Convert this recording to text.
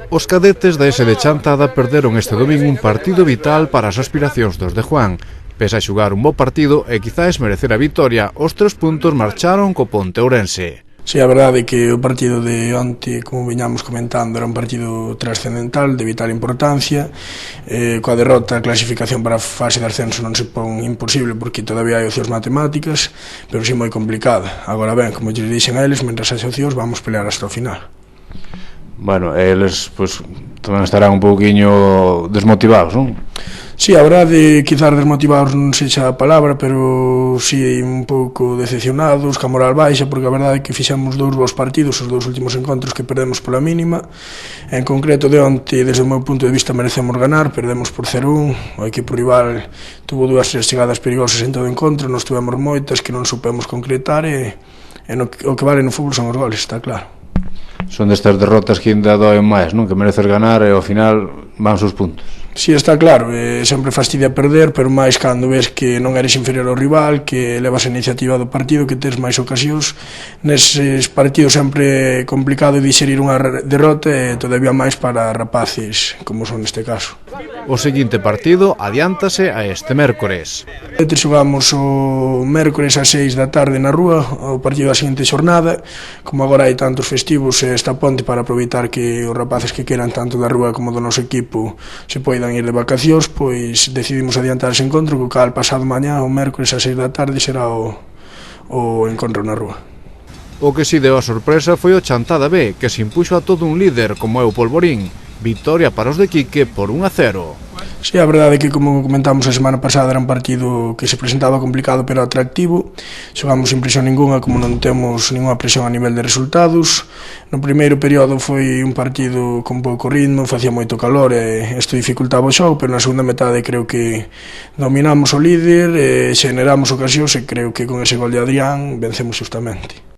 Os cadetes da S de Chantada perderon este domingo un partido vital para as aspiracións dos de Juan. Pese a xugar un bo partido e quizás merecer a vitoria, os 3 puntos marcharon co Ponte Ourense. Sí, a verdade é que o partido de onte, como viñamos comentando, era un partido trascendental, de vital importancia. Coa derrota, a clasificación para a fase de ascenso non se pon imposible porque todavía hai opcións matemáticas, pero sí moi complicada. Agora ben, como lles dixen a eles, mentras hai opcións vamos pelear hasta o final. Bueno, eles pues, tamén estarán un pouquiño desmotivados, non? Sí, a verdade, quizás desmotivados non sexa a palabra, pero sí un pouco decepcionados, ca moral baixa, porque a verdade é que fixemos 2 bons partidos, os 2 últimos encontros que perdemos pola mínima. En concreto, de onte, desde o meu punto de vista, merecemos ganar, perdemos por 0-1, o equipo rival tuvo 2 chegadas perigosas en todo o encontro, nos tuvemos moitas que non supemos concretar e o que vale no fútbol son os goles, está claro. Son destas derrotas que ainda doen máis, non? Que mereces ganar e ao final van os puntos. Si, está claro, sempre fastidia perder, pero máis cando ves que non eres inferior ao rival, que levas a iniciativa do partido, que tes máis ocasións. Neses partidos sempre é complicado digerir unha derrota e todavía máis para rapaces, como son neste caso. O seguinte partido adiántase a este mércores. Xogamos o mércores ás 6 da tarde na rúa, o partido da seguinte xornada. Como agora hai tantos festivos e esta ponte para aproveitar que os rapaces que queran tanto da rúa como do noso equipo se poidan ir de vacacións, pois decidimos adiantar ese encontro, co cal pasado mañá, o mércores ás 6 da tarde, será o encontro na rúa. O que si deu a sorpresa foi o Chantada B, que se impuxo a todo un líder como é o Polvorín. Victoria para os de Quique por 1-0. Sí, a verdade é que, como comentamos a semana pasada, era un partido que se presentaba complicado pero atractivo. Xogamos sin presión ninguna, como non temos ninguna presión a nivel de resultados. No primeiro período foi un partido con pouco ritmo, facía moito calor e isto dificultaba o xogo, pero na segunda metade creo que dominamos o líder, generamos ocasións e creo que con ese gol de Adrián vencemos justamente.